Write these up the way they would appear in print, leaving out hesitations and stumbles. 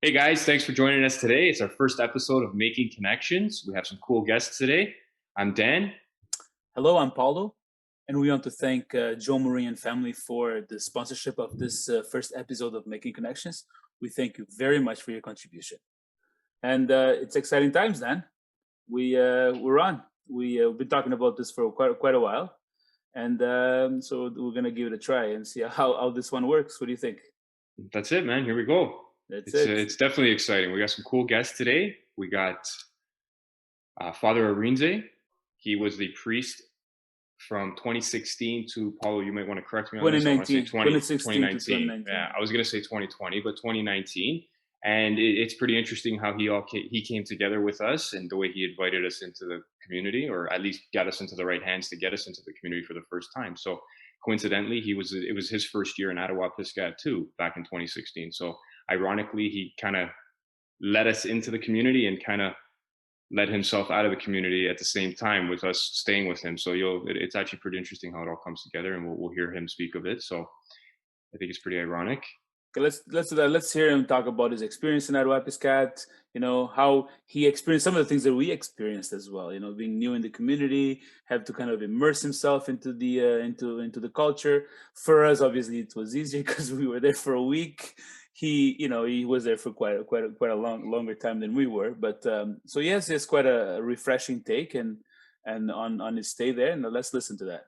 Hey guys, thanks for joining us today. It's our first episode of Making Connections. We have some cool guests today. I'm Dan. Hello, I'm Paulo, and we want to thank Joe Marie and family for the sponsorship of this first episode of Making Connections. We thank you very much for your contribution. And it's exciting times, Dan. We're on. We've been talking about this for quite a while, and so we're gonna give it a try and see how this one works. What do you think? That's it, man. Here we go. That's It's it. it's definitely exciting. We got some cool guests today. We got Father Arinze. He was the priest from 2016 to Paulo. You might want to correct me on this. I want to say 2016 to 2019. Yeah, 2019. I was going to say 2020, but 2019. And it's pretty interesting how he came together with us and the way he invited us into the community, or at least got us into the right hands to get us into the community for the first time. So coincidentally, it was his first year in Attawapiskat too, back in 2016. So ironically, he kind of led us into the community and kind of led himself out of the community at the same time with us staying with him. So it's actually pretty interesting how it all comes together, and we'll hear him speak of it. So I think it's pretty ironic. Okay, let's do that. Let's hear him talk about his experience in Attawapiskat. You know how he experienced some of the things that we experienced as well. You know, being new in the community, have to kind of immerse himself into the into the culture. For us, obviously, it was easier because we were there for a week. He was there for quite a longer time than we were. But so yes, it's quite a refreshing take and on his stay there. And let's listen to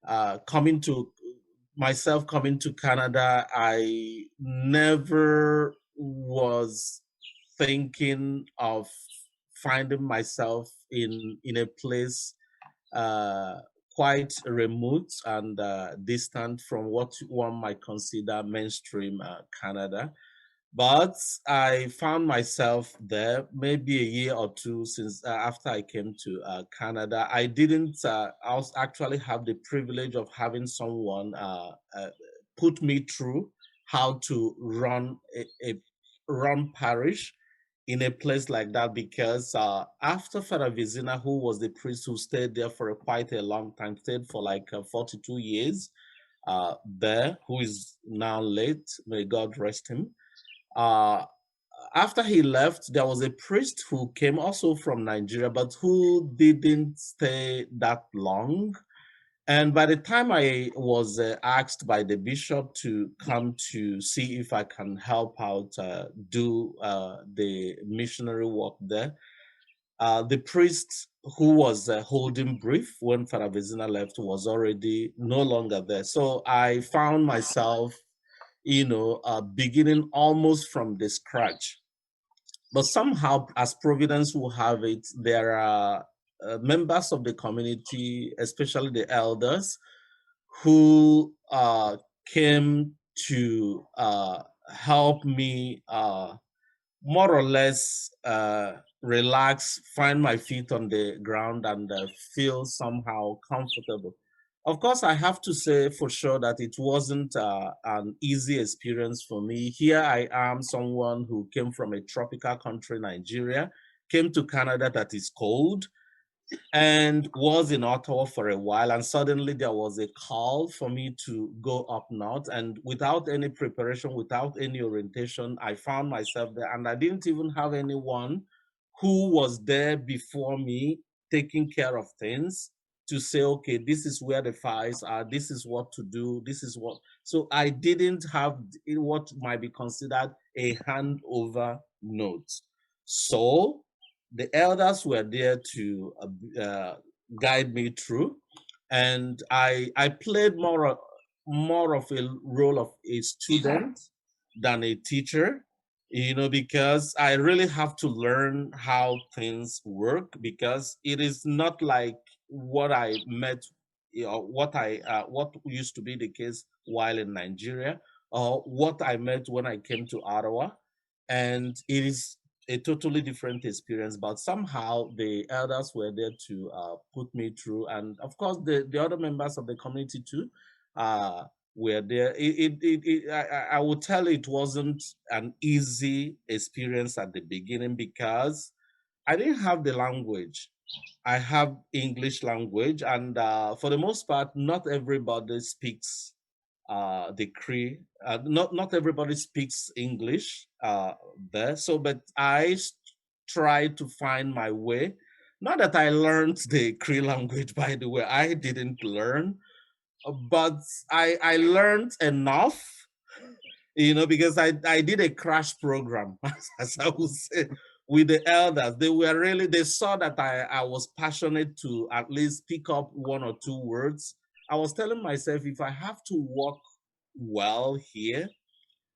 that. Coming to myself coming to Canada, I never was thinking of finding myself in a place quite remote and distant from what one might consider mainstream Canada. But I found myself there maybe a year or two since after I came to Canada. I didn't actually have the privilege of having someone put me through how to run a run parish in a place like that, because after Father Vizina, who was the priest who stayed there for quite a long time, stayed for like 42 years there, who is now late, may God rest him. Uh, After he left, there was a priest who came also from Nigeria, but who didn't stay that long. And by the time I was asked by the bishop to come to see if I can help out, do the missionary work there, the priest who was holding brief when Father Vezina left was already no longer there. So I found myself beginning almost from the scratch. But somehow, as Providence will have it, there are members of the community, especially the elders, who came to help me more or less relax, find my feet on the ground, and feel somehow comfortable. Of course, I have to say for sure that it wasn't an easy experience for me. Here I am, someone who came from a tropical country, Nigeria, came to Canada that is cold, and was in Ottawa for a while. And suddenly there was a call for me to go up north. And without any preparation, without any orientation, I found myself there. And I didn't even have anyone who was there before me taking care of things to say, okay, this is where the files are, this is what to do, this is what. So I didn't have what might be considered a handover note. So the elders were there to guide me through, and I played more of a role of a student than a teacher, because I really have to learn how things work, because it is not like what I met, what used to be the case while in Nigeria, or what I met when I came to Ottawa, and it is a totally different experience. But somehow the elders were there to put me through, and of course the other members of the community too were there. I would tell it wasn't an easy experience at the beginning, because I didn't have the language. I have English language, and for the most part, not everybody speaks the Cree. Not everybody speaks English there, so but try to find my way. Not that I learned the Cree language, by the way, I didn't learn, but I learned enough, because I did a crash program, as I would say, with the elders. They saw that I was passionate to at least pick up one or two words. I was telling myself, if I have to work well here,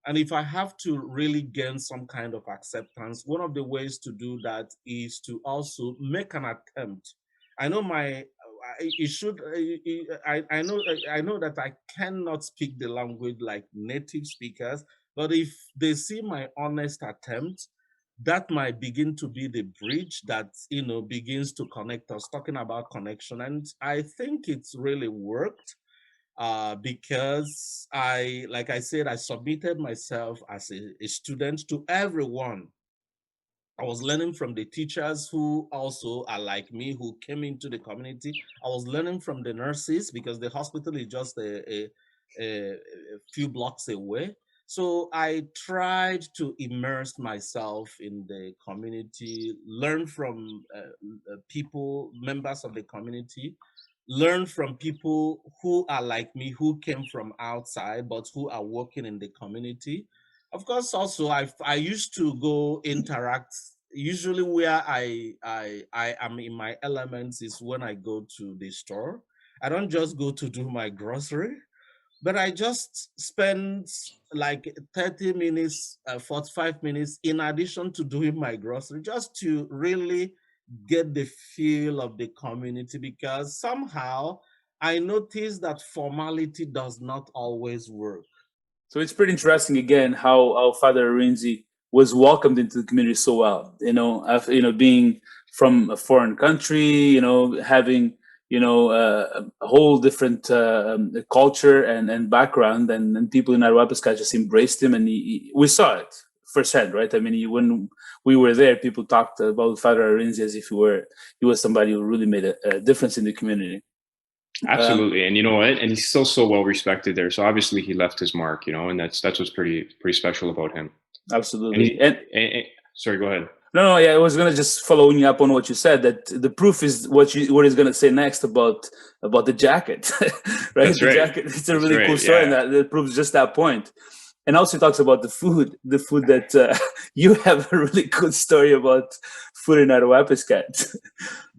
and if I have to really gain some kind of acceptance, one of the ways to do that is to also make an attempt. I know it should, I know that I cannot speak the language like native speakers, but if they see my honest attempt, that might begin to be the bridge that, begins to connect us, talking about connection. And I think it's really worked because like I said, I submitted myself as a student to everyone. I was learning from the teachers who also are like me, who came into the community. I was learning from the nurses because the hospital is just a few blocks away. So I tried to immerse myself in the community, learn from people, members of the community, learn from people who are like me, who came from outside, but who are working in the community. Of course, also I used to go interact. Usually, where I am in my elements is when I go to the store. I don't just go to do my grocery, but I just spend like 30 minutes, 45 minutes in addition to doing my grocery, just to really get the feel of the community, because somehow I noticed that formality does not always work. So it's pretty interesting again how Father Arinze was welcomed into the community so well. After being from a foreign country, having a whole different culture and background, and people in Attawapiskats just embraced him, and we saw it firsthand, right? I mean, when we were there, people talked about Father Arinze as if he was somebody who really made a difference in the community. Absolutely, and you know what? And he's still so well respected there. So obviously he left his mark, and that's what's pretty special about him. Absolutely. Sorry, go ahead. No, yeah, I was gonna just following up on what you said. That the proof is what he's gonna say next about the jacket, right? That's the right. jacket. It's a really cool story, and that proves just that point. And also talks about the food that you have a really good story about food in Attawapiskat.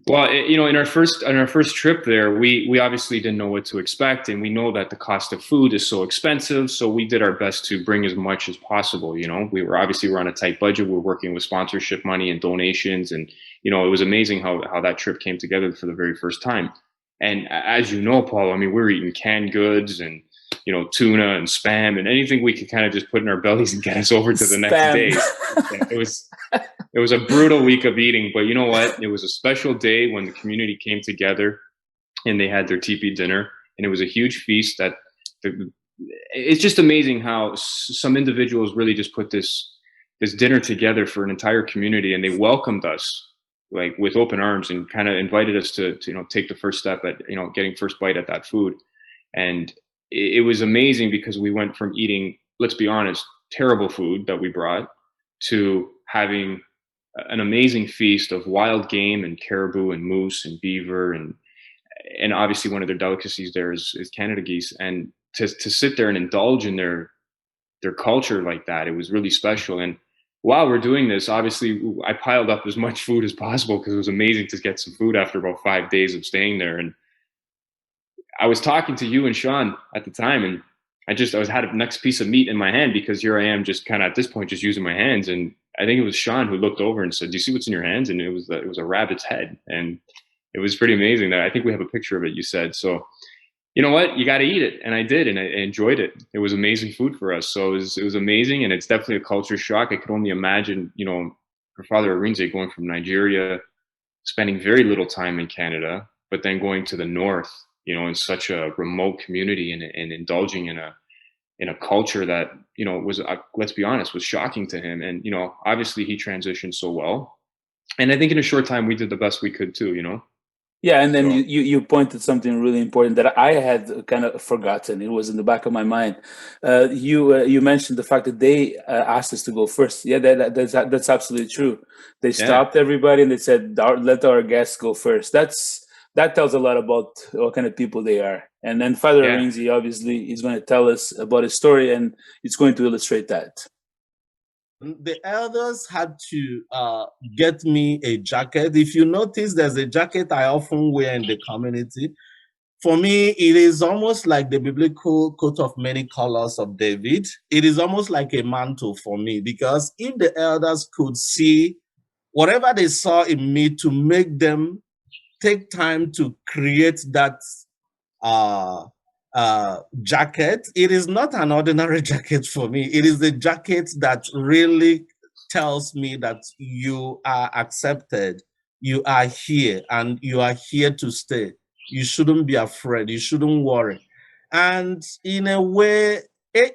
Well, in our first trip there, we obviously didn't know what to expect, and we know that the cost of food is so expensive. So we did our best to bring as much as possible. We're on a tight budget. We're working with sponsorship money and donations, and it was amazing how that trip came together for the very first time. And as you know, Paul, I mean, we were eating canned goods and tuna and spam and anything we could kind of just put in our bellies and get us over to the next day. It was a brutal week of eating, but you know what? It was a special day when the community came together and they had their teepee dinner, and it was a huge feast. It's just amazing how some individuals really just put this dinner together for an entire community, and they welcomed us like with open arms and kind of invited us to take the first step at getting first bite at that food. And it was amazing because we went from eating, let's be honest, terrible food that we brought, to having an amazing feast of wild game and caribou and moose and beaver, and obviously one of their delicacies there is Canada geese. And to sit there and indulge in their culture like that, it was really special. And while we're doing this, obviously I piled up as much food as possible because it was amazing to get some food after about 5 days of staying there. And I was talking to you and Sean at the time, and I had a next piece of meat in my hand because here I am just kind of at this point just using my hands. And I think it was Sean who looked over and said, "Do you see what's in your hands?" And it was a rabbit's head, and it was pretty amazing. That I think we have a picture of it. You said so. You know what? You got to eat it, and I did, and I enjoyed it. It was amazing food for us, so it was amazing, and it's definitely a culture shock. I could only imagine, for Father Arinze going from Nigeria, spending very little time in Canada, but then going to the north, in such a remote community, and indulging in a culture that was, let's be honest, was shocking to him. And obviously he transitioned so well, and I think in a short time we did the best we could too. Yeah, and then So you pointed something really important that I had kind of forgotten. It was in the back of my mind. You mentioned the fact that they asked us to go first. Yeah, that's absolutely true. They yeah, stopped everybody and they said, "Let our guests go first." That tells a lot about what kind of people they are. And then Father yeah. Arinze obviously is going to tell us about his story, and it's going to illustrate that. The elders had to get me a jacket. If you notice, there's a jacket I often wear in the community. For me, it is almost like the biblical coat of many colors of David. It is almost like a mantle for me, because if the elders could see whatever they saw in me to make them take time to create that uh, jacket, it is not an ordinary jacket for me. It is a jacket that really tells me that you are accepted, you are here, and you are here to stay. You shouldn't be afraid, you shouldn't worry. And in a way,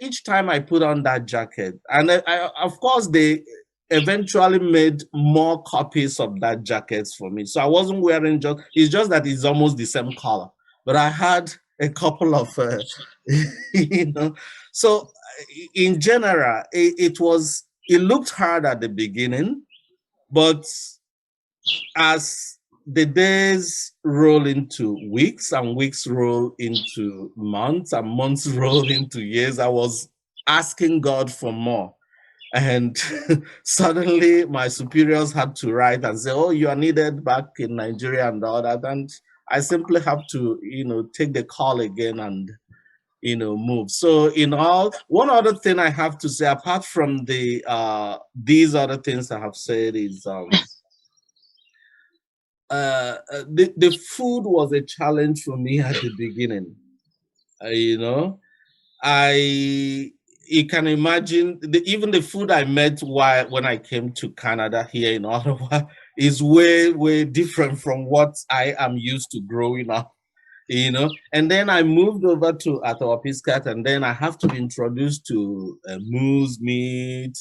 each time I put on that jacket, and of course, they eventually made more copies of that jacket for me. So I wasn't wearing it's just that it's almost the same color. But I had a couple of, you know, so in general, it looked hard at the beginning, but as the days roll into weeks and weeks roll into months and months roll into years, I was asking God for more. And suddenly my superiors had to write and say, "Oh, you are needed back in Nigeria," and all that. And I simply have to, take the call again and, move. So in all, one other thing I have to say, apart from these other things I have said, is the food was a challenge for me at the beginning. You know, I you can imagine even the food I met when I came to Canada here in Ottawa is way different from what I am used to growing up. And then I moved over to Attawapiskat, and then I have to be introduced to moose meat,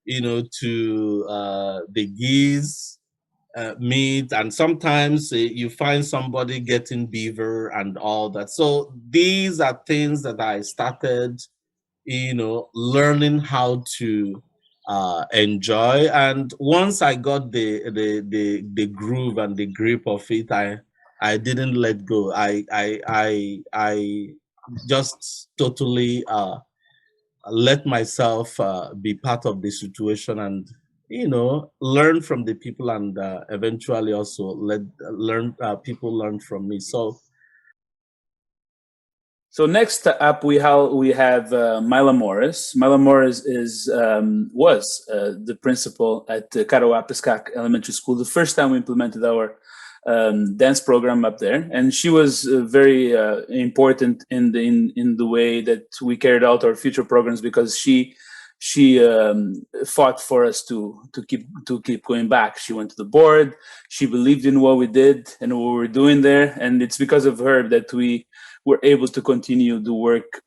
to the geese meat, and sometimes you find somebody getting beaver and all that. So these are things that I started, learning how to enjoy. And once I got the groove and the grip of it, I didn't let go. I just totally let myself be part of the situation, and learn from the people, and eventually also learn people learn from me. So next up, we have Mila Morris. Mila Morris was the principal at Attawapiskat Elementary School the first time we implemented our dance program up there, and she was very important in the way that we carried out our future programs, because she fought for us to keep going back. She went to the board. She believed in what we did and what we were doing there, and it's because of her that we were able to continue the work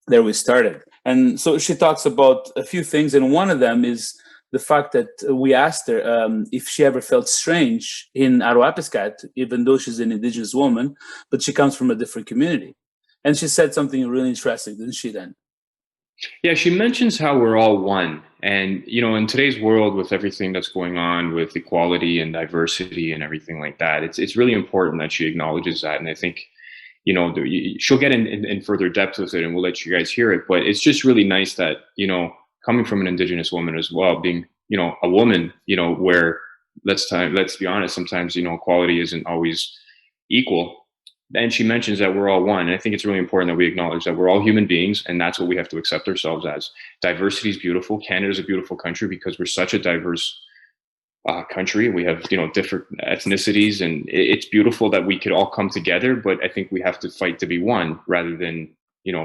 that we started. And so she talks about a few things, and one of them is the fact that we asked her if she ever felt strange in Attawapiskat, even though she's an Indigenous woman, but she comes from a different community. And she said something really interesting, didn't she, then? Yeah, she mentions how we're all one. And, in today's world, with everything that's going on with equality and diversity and everything like that, it's really important that she acknowledges that. And I think, she'll get in further depth with it, and we'll let you guys hear it. But it's just really nice that, coming from an Indigenous woman as well, being, a woman, where let's be honest, sometimes, equality isn't always equal. And she mentions that we're all one. And I think it's really important that we acknowledge that we're all human beings, and that's what we have to accept ourselves as. Diversity is beautiful. Canada is a beautiful country because we're such a diverse country. We have, different ethnicities, and it's beautiful that we could all come together. But I think we have to fight to be one rather than,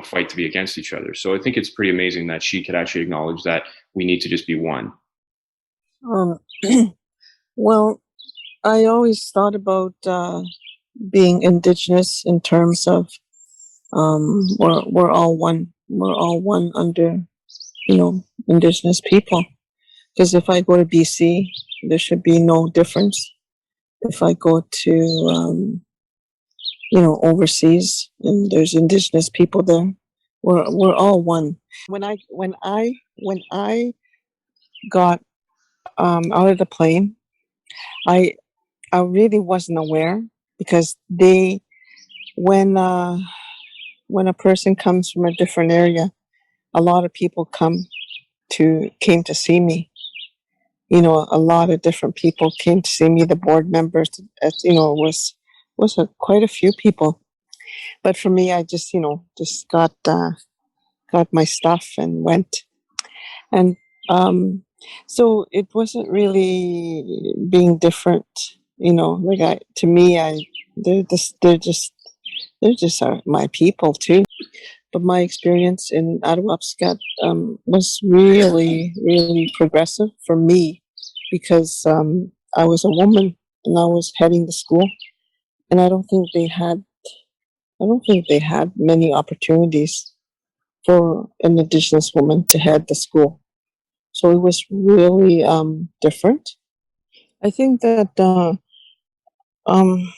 fight to be against each other. So I think it's pretty amazing that she could actually acknowledge that we need to just be one. Well, I always thought about being Indigenous in terms of we're all one. We're all one under, Indigenous people. Because if I go to BC, there should be no difference. if I go to, overseas and there's indigenous people there, we're all one. When I got out of the plane, I I really wasn't aware because when when a person comes from a different area, a lot of people came to see me. A lot of different people came to see me. The board members, quite a few people. But for me, I just got my stuff and went. And so it wasn't really being different. To me, they're just my people too. But my experience in Attawapiskat was really, really progressive for me because I was a woman and I was heading the school, and I don't think they had many opportunities for an Indigenous woman to head the school. So it was really different. I think that um,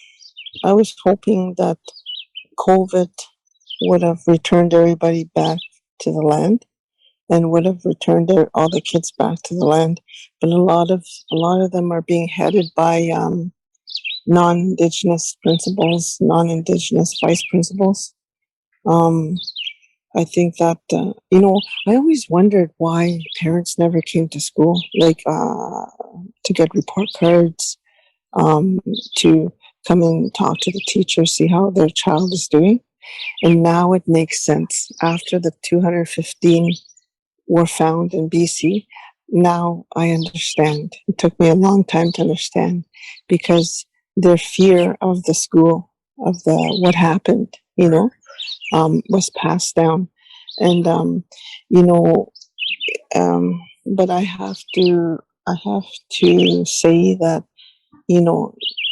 I was hoping that COVID would have returned everybody back to the land and would have returned all the kids back to the land. But a lot of them are being headed by non-Indigenous principals, non-Indigenous vice principals. Um, I think that I always wondered why parents never came to school, like to get report cards, um, to come and talk to the teacher, see how their child is doing. And now it makes sense. After the 215 were found in BC, now I understand. It took me a long time to understand because their fear of the school, of the what happened, was passed down. And you know, but I have to say that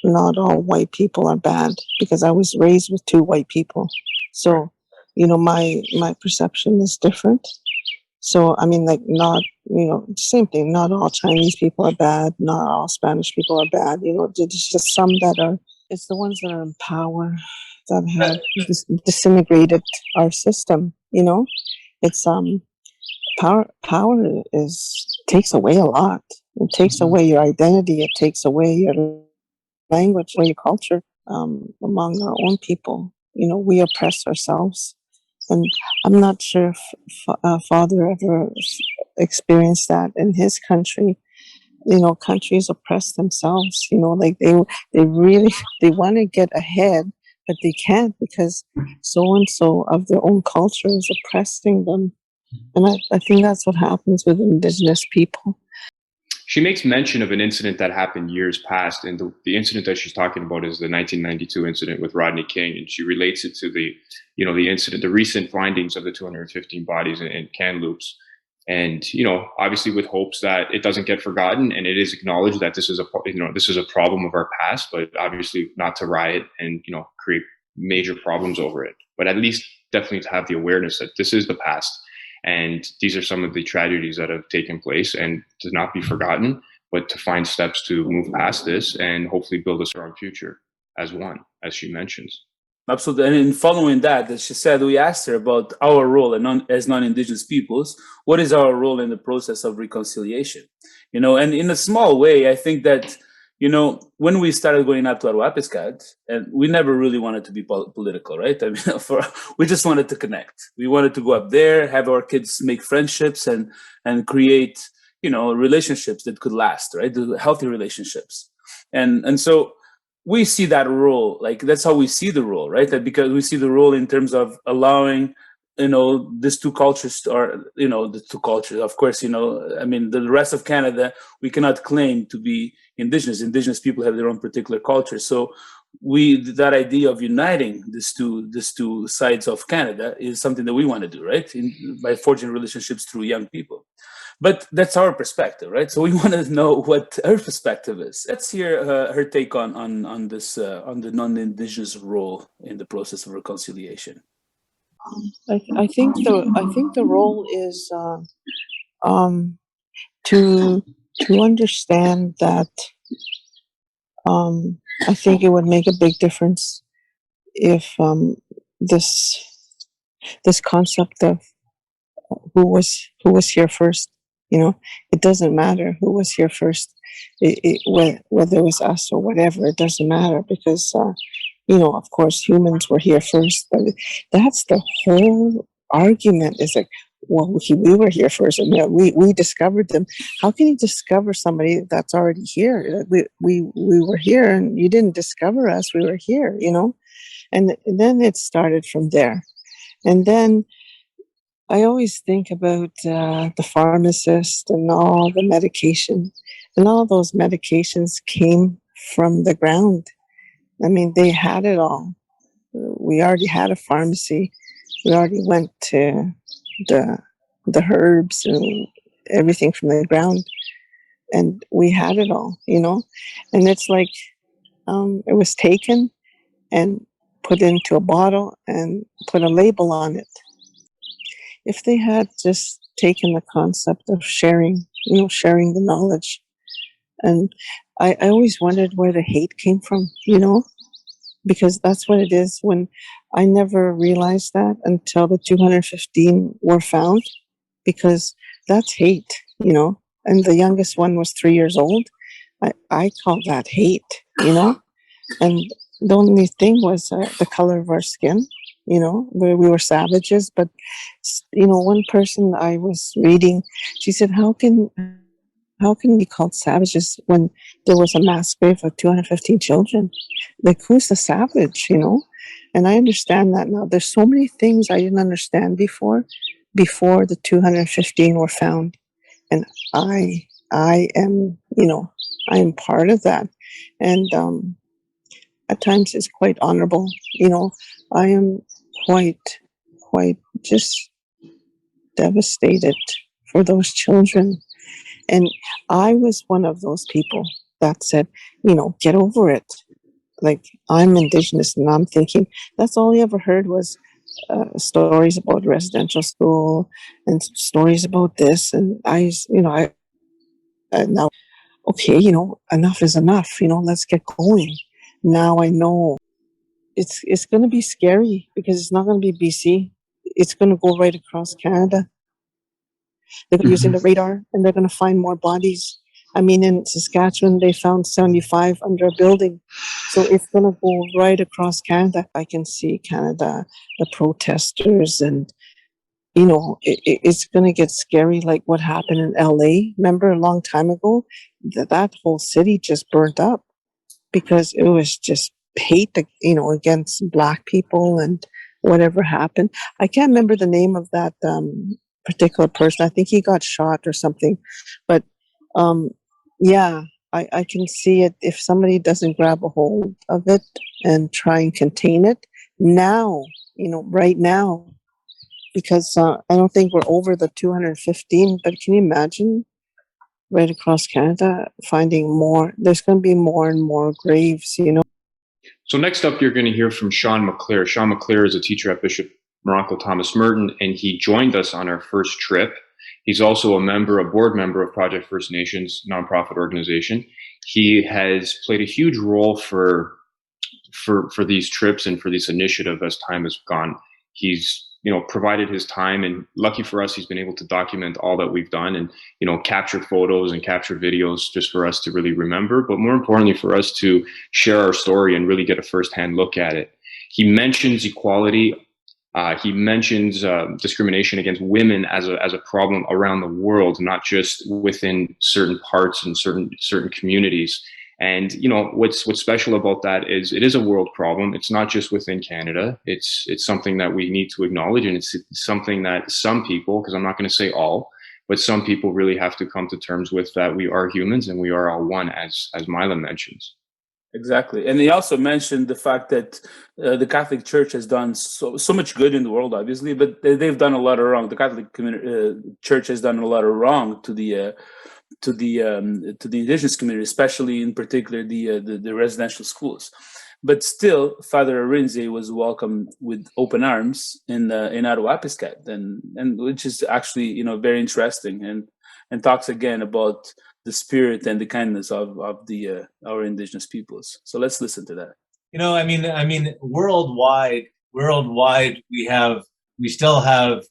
not all white people are bad because I was raised with two white people. So, my perception is different. So, I mean, like, not, same thing. Not all Chinese people are bad. Not all Spanish people are bad. There's just some that are, it's the ones that are in power that have disintegrated our system, It's, power takes away a lot. It takes away your identity. It takes away your language or your culture among our own people. We oppress ourselves. And I'm not sure if Father ever experienced that in his country. Countries oppress themselves. Like they really they want to get ahead, but they can't because so and so of their own culture is oppressing them. And I think that's what happens with Indigenous people. She makes mention of an incident that happened years past, and the incident that she's talking about is the 1992 incident with Rodney King, and she relates it to the incident, the recent findings of the 215 bodies in Kamloops, and obviously with hopes that it doesn't get forgotten and it is acknowledged that this is a problem of our past, but obviously not to riot and create major problems over it, but at least definitely to have the awareness that this is the past. And these are some of the tragedies that have taken place, and to not be forgotten, but to find steps to move past this and hopefully build a strong future as one, as she mentions. Absolutely. And in following that, as she said, we asked her about our role as non-Indigenous peoples. What is our role in the process of reconciliation? And in a small way, I think that when we started going up to Attawapiskat, and we never really wanted to be political, right? I mean, we just wanted to connect. We wanted to go up there, have our kids make friendships and create, relationships that could last, right? Healthy relationships. And so we see that role, like that's how we see the role, right? That because we see the role in terms of allowing these two cultures, or the two cultures, of course, I mean, the rest of Canada, we cannot claim to be indigenous people have their own particular culture. So that idea of uniting these two sides of Canada is something that we want to do, right? By forging relationships through young people. But that's our perspective, right? So we want to know what her perspective is. Let's hear her take on this on the non-Indigenous role in the process of reconciliation. I think the role is to understand that I think it would make a big difference if this this concept of who was here first. It doesn't matter who was here first. Whether it was us or whatever, it doesn't matter because of course, humans were here first. But that's the whole argument. Is like, well, we were here first, and we discovered them. How can you discover somebody that's already here? We were here, and you didn't discover us. We were here, and then it started from there. And then I always think about the pharmacist and all the medication, and all those medications came from the ground. I mean, they had it all. We already had a pharmacy. We already went to the the herbs and everything from the ground, and we had it all. And it's like it was taken and put into a bottle and put a label on it. If they had just taken the concept of sharing, sharing the knowledge, and I always wondered where the hate came from, because that's what it is. When I never realized that until the 215 were found, because that's hate, and the youngest one was 3 years old. I call that hate, and the only thing was the color of our skin, where we were savages. But, one person I was reading, she said, how can we be called savages when there was a mass grave of 215 children? Like, who's the savage, And I understand that now. There's so many things I didn't understand before the 215 were found. And I am, I am part of that. And at times it's quite honorable. I am quite just devastated for those children. And I was one of those people that said, get over it. Like, I'm Indigenous, and I'm thinking that's all I ever heard was stories about residential school and stories about this. And I now, okay, enough is enough. Let's get going. Now I know it's going to be scary because it's not going to be BC. It's going to go right across Canada. They're going to be using the radar, and they're going to find more bodies. I mean, in Saskatchewan, they found 75 under a building. So it's going to go right across Canada. I can see Canada, the protesters, and, it's going to get scary like what happened in LA. Remember a long time ago, that whole city just burnt up because it was just hate, against Black people and whatever happened. I can't remember the name of that particular person. I think he got shot or something. But yeah, I can see it if somebody doesn't grab a hold of it and try and contain it now, right now, because I don't think we're over the 215. But can you imagine right across Canada finding more? There's going to be more and more graves, So next up, you're going to hear from Sean McClare. Sean McClare is a teacher at Bishop Morocco Thomas Merton, and he joined us on our first trip. He's also a board member of Project First Nations nonprofit organization. He has played a huge role for these trips and for this initiative as time has gone. He's provided his time, and lucky for us, he's been able to document all that we've done and capture photos and capture videos just for us to really remember, but more importantly for us to share our story and really get a firsthand look at it. He mentions equality. He mentions discrimination against women as a problem around the world, not just within certain parts and certain communities. And what's special about that is it is a world problem. It's not just within Canada. It's something that we need to acknowledge, and it's something that some people, because I'm not going to say all, but some people really have to come to terms with, that we are humans and we are all one, as Mila mentions. Exactly. And he also mentioned the fact that the Catholic Church has done so much good in the world, obviously, but they've done a lot of wrong. The Catholic Church has done a lot of wrong to the Indigenous community, especially in particular the residential schools. But still, Father Arinze was welcomed with open arms in Attawapiskat, and which is actually very interesting, and talks again about the spirit and the kindness of the our indigenous peoples. So let's listen to that. I mean, worldwide, we still have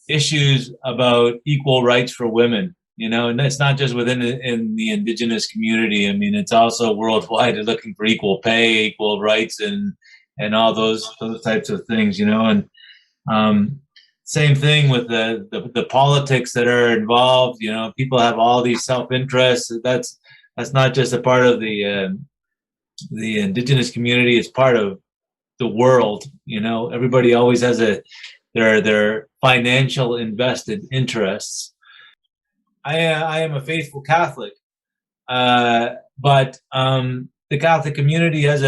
issues about equal rights for women. And it's not just within in the indigenous community. I mean, it's also worldwide looking for equal pay, equal rights, and all those types of things. And same thing with the politics that are involved. People have all these self-interests. That's not just a part of the indigenous community. It's part of the world. Everybody always has their financial invested interests. I am a faithful Catholic, but the Catholic community has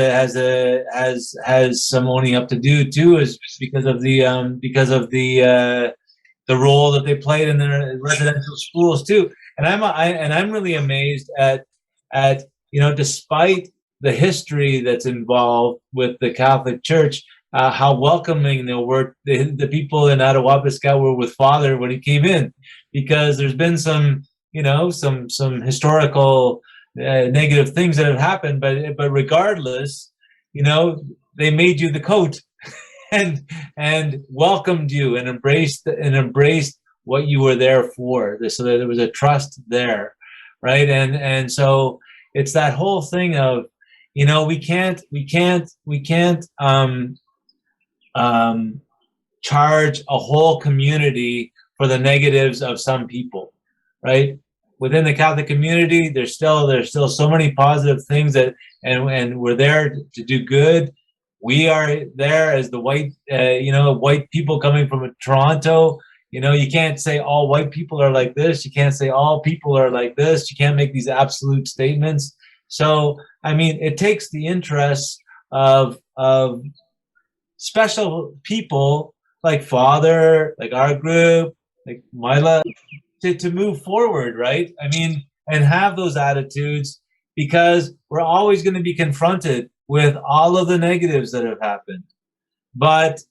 some owning up to do too, is because of the role that they played in their residential schools too. And I'm really amazed at despite the history that's involved with the Catholic Church, how welcoming they were. The people in Attawapiskat were with Father when he came in, because there's been some historical negative things that have happened, but regardless, they made you the coat and welcomed you and embraced what you were there for. So that there was a trust there, right? And so it's that whole thing of, we can't charge a whole community for the negatives of some people, right? Within the Catholic community, there's still so many positive things and we're there to do good. We are there as the white people coming from Toronto. You can't say all white people are like this. You can't say all people are like this. You can't make these absolute statements. So, I mean, it takes the interests of special people like Father, like our group, like Mila, to move forward, right? I mean, and have those attitudes, because we're always going to be confronted with all of the negatives that have happened. But,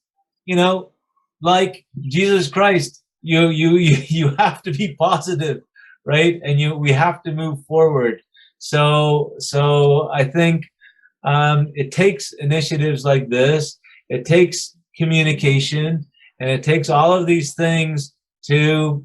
like Jesus Christ, you have to be positive, right? And we have to move forward. So I think it takes initiatives like this. It takes communication, and it takes all of these things to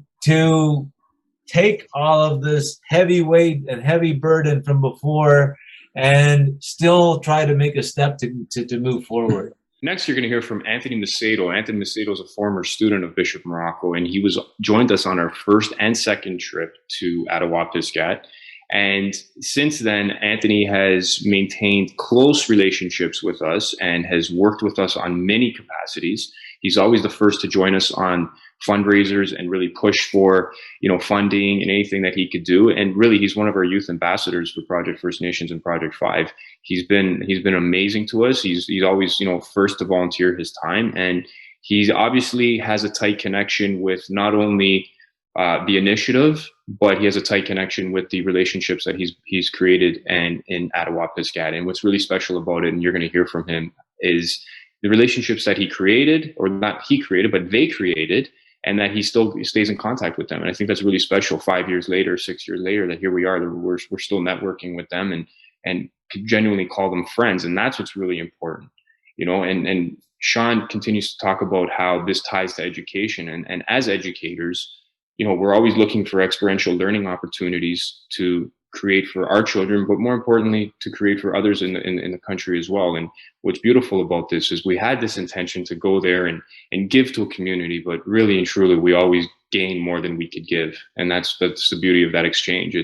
take all of this heavy weight and heavy burden from before and still try to make a step to move forward. Next, you're going to hear from Anthony Macedo. Anthony Macedo is a former student of Bishop Morocco, and he joined us on our first and second trip to Attawapiskat. And since then, Anthony has maintained close relationships with us and has worked with us on many capacities. He's always the first to join us on fundraisers and really push for, funding and anything that he could do. And really, he's one of our youth ambassadors for Project First Nations and Project 5. He's been amazing to us. He's always, first to volunteer his time. And he obviously has a tight connection with not only the initiative, but he has a tight connection with the relationships that he's created and in Attawapiskat. And what's really special about it, and you're going to hear from him, is the relationships that he created, or not he created, but they created, and that he still stays in contact with them. And I think that's really special. 5 years later, 6 years later, that here we are, that we're still networking with them and could genuinely call them friends. And that's what's really important, and Sean continues to talk about how this ties to education. And as educators, we're always looking for experiential learning opportunities to create for our children, but more importantly, to create for others in the country as well. And what's beautiful about this is we had this intention to go there and give to a community, but really and truly, we always gain more than we could give. And that's the beauty of that exchange.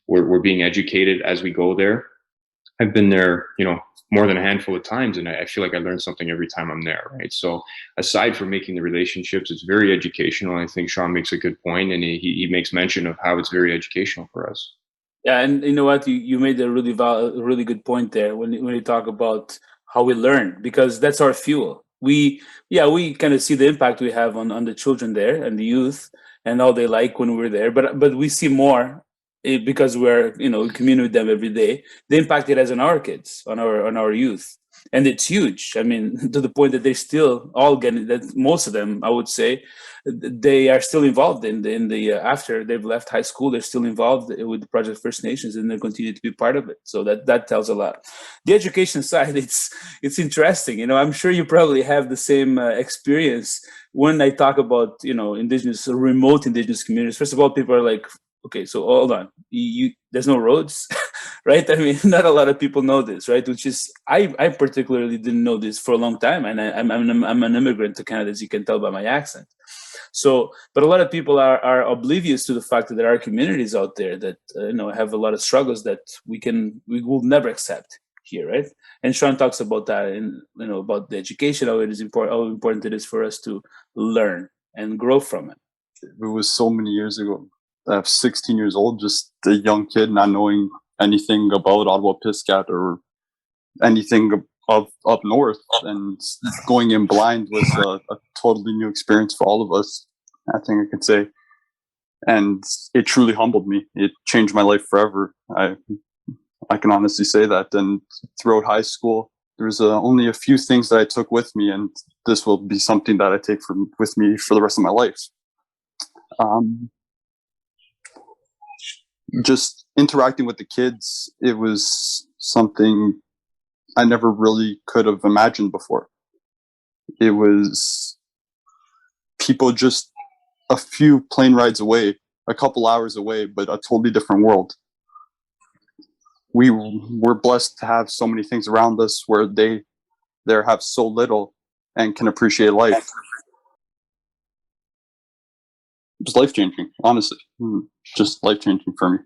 We're being educated as we go there. I've been there, more than a handful of times, and I feel like I learn something every time I'm there, right? So aside from making the relationships, it's very educational. I think Sean makes a good point, and he makes mention of how it's very educational for us. Yeah, and you know what? You made a really good point there when you talk about how we learn, because that's our fuel. We kind of see the impact we have on the children there and the youth and how they like when we're there, but we see more because we're communing with them every day, the impact it has on our kids, on our youth. and it's huge. I mean, to the point that they still all get that. Most of them, I would say, they are still involved in the after they've left high school, they're still involved with the Project First Nations, and they continue to be part of it. So that tells a lot. The education side, it's interesting. You know, I'm sure you probably have the same experience when I talk about, you know, indigenous, remote indigenous communities. First of all, people are like, okay, so hold on, there's no roads, right? I mean, not a lot of people know this, right? Which is, I particularly didn't know this for a long time, and I'm an immigrant to Canada, as you can tell by my accent. So, but a lot of people are oblivious to the fact that there are communities out there that you know, have a lot of struggles that we will never accept here, right? And Sean talks about that, and you know, about the education, how important it is for us to learn and grow from it. It was so many years ago. I was 16 years old, just a young kid, not knowing anything about Attawapiskat or anything of up north, and going in blind was a totally new experience for all of us, I think I could say. And it truly humbled me. It changed my life forever. I can honestly say that. And throughout high school, there's only a few things that I took with me, and this will be something that I take with me for the rest of my life. Just interacting with the kids, it was something I never really could have imagined before. It was people just a few plane rides away, a couple hours away, but a totally different world. We were blessed to have so many things around us where they have so little and can appreciate life. It was life-changing, honestly. Just life-changing for me.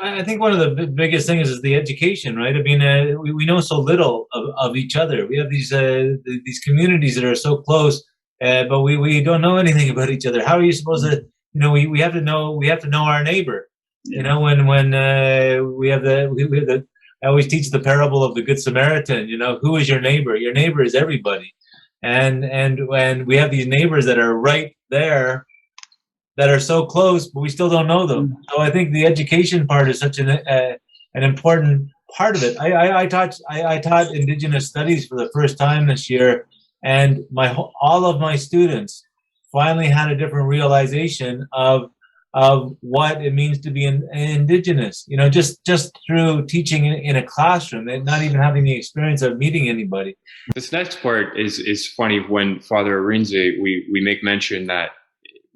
I think one of the biggest things is the education, right? I mean, we know so little of each other. We have these communities that are so close, but we don't know anything about each other. How are you supposed to? You know, we have to know our neighbor. Yeah. You know, when we have the I always teach the parable of the Good Samaritan. You know, who is your neighbor? Your neighbor is everybody, and when we have these neighbors that are right there, that are so close, but we still don't know them. So I think the education part is such an important part of it. I taught Indigenous studies for the first time this year, and all of my students finally had a different realization of what it means to be Indigenous. You know, just through teaching in a classroom, and not even having the experience of meeting anybody. This next part is funny. When Father Arinze, we make mention that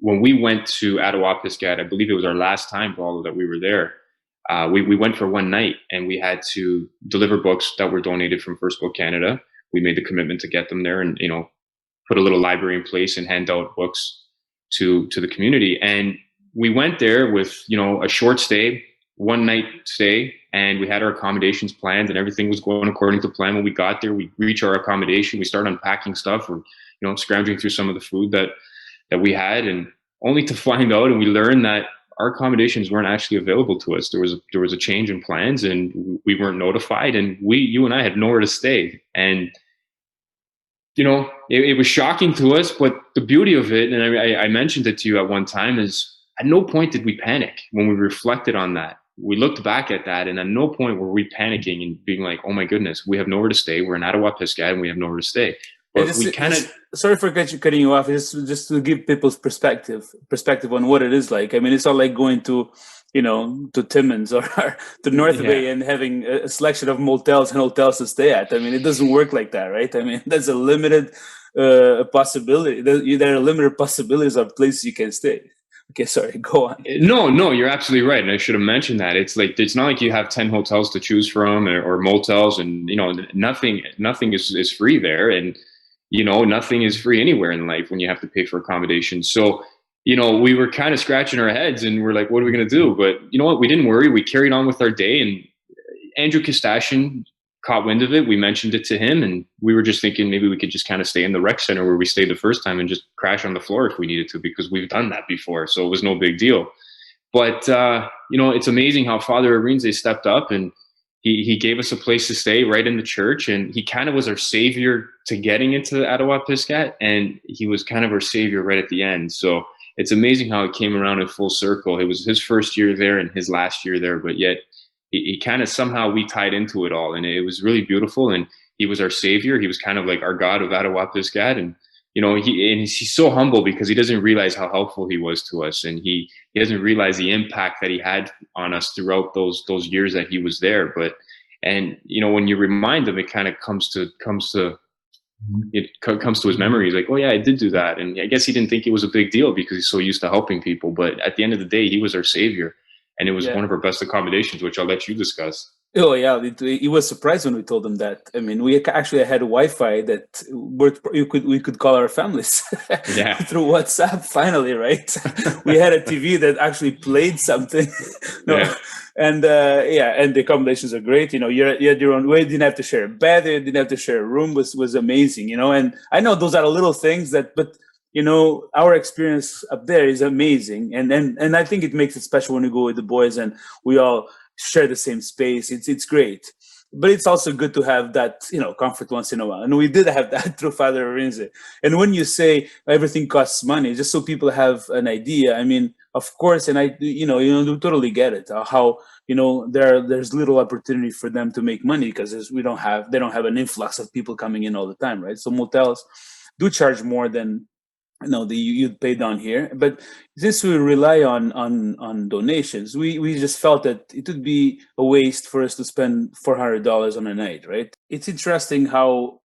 when we went to Attawapiskat, I believe it was our last time, Paulo, that we were there. We went for one night, and we had to deliver books that were donated from First Book Canada. We made the commitment to get them there, and put a little library in place and hand out books to the community. And we went there with a short stay, one night stay, and we had our accommodations planned, and everything was going according to plan. When we got there, we reached our accommodation. We started unpacking stuff, or scrounging through some of the food that we had, and only to find out, and we learned that our accommodations weren't actually available to us. There was a change in plans, and we weren't notified, and you and I had nowhere to stay. And it was shocking to us, but the beauty of it, and I mentioned it to you at one time, is at no point did we panic when we reflected on that. We looked back at that, and at no point were we panicking and being like, oh my goodness, we have nowhere to stay. We're in Attawapiskat and we have nowhere to stay. But we kind of... Sorry for cutting you off. Just to give people's perspective on what it is like. I mean, it's not like going to Timmins or to North Bay and having a selection of motels and hotels to stay at. I mean, it doesn't work like that, right? I mean, there's a limited possibility. There are limited possibilities of places you can stay. Okay, sorry, go on. No, you're absolutely right. And I should have mentioned that. It's not like you have 10 hotels to choose from or motels, and nothing is free there. And nothing is free anywhere in life when you have to pay for accommodation. So, we were kind of scratching our heads, and we're like, what are we going to do? But you know what? We didn't worry. We carried on with our day, and Andrew Kostashian caught wind of it. We mentioned it to him, and we were just thinking maybe we could just kind of stay in the rec center where we stayed the first time and just crash on the floor if we needed to, because we've done that before. So it was no big deal. But, it's amazing how Father Arinze stepped up, and he gave us a place to stay right in the church, and he kind of was our savior to getting into Attawapiskat, and he was kind of our savior right at the end. So it's amazing how it came around in full circle. It was his first year there and his last year there, but yet he kind of somehow we tied into it all, and it was really beautiful. And he was our savior. He was kind of like our God of Attawapiskat. And, he's so humble because he doesn't realize how helpful he was to us. And he doesn't realize the impact that he had on us throughout those years that he was there. And when you remind him, it kind of comes to his memory. He's like, oh yeah, I did do that. And I guess he didn't think it was a big deal because he's so used to helping people. But at the end of the day, he was our savior. And it was one of our best accommodations, which I'll let you discuss. Oh yeah, he was surprised when we told him that. I mean, we actually had Wi-Fi that worked. We could call our families through WhatsApp. Finally, right? We had a TV that actually played something. And and the accommodations are great. You had your own way. You didn't have to share a bed. You didn't have to share a room. Was amazing. And I know those are little things but our experience up there is amazing, and I think it makes it special when we go with the boys and we all share the same space. It's great, but it's also good to have that comfort once in a while, and we did have that through Father Arinze. And when you say everything costs money, just so people have an idea, I mean, of course, and I totally get it. How there's little opportunity for them to make money because they don't have an influx of people coming in all the time, right? So motels do charge more than you'd pay down here, but since we rely on donations, we just felt that it would be a waste for us to spend $400 on a night, right? It's interesting how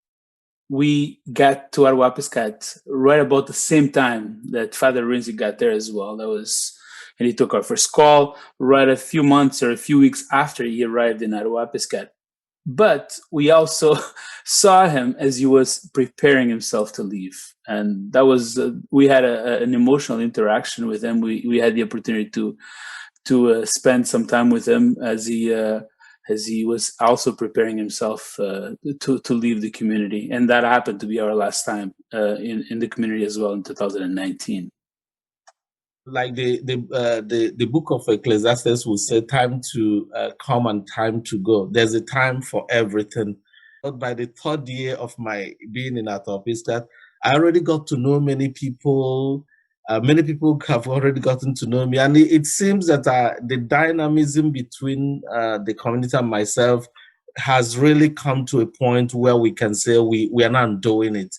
we got to Attawapiskat right about the same time that Father Arinze got there as well. And he took our first call right a few months or a few weeks after he arrived in Attawapiskat. But we also saw him as he was preparing himself to leave. And that was, we had an emotional interaction with him. We had the opportunity to spend some time with him as he was also preparing himself to leave the community. And that happened to be our last time in the community as well in 2019. Like the book of Ecclesiastes will say, time to come and time to go. There's a time for everything. But by the third year of my being in Attawapiskat, I already got to know many people. Many people have already gotten to know me. And it seems that the dynamism between the community and myself has really come to a point where we can say we are not doing it.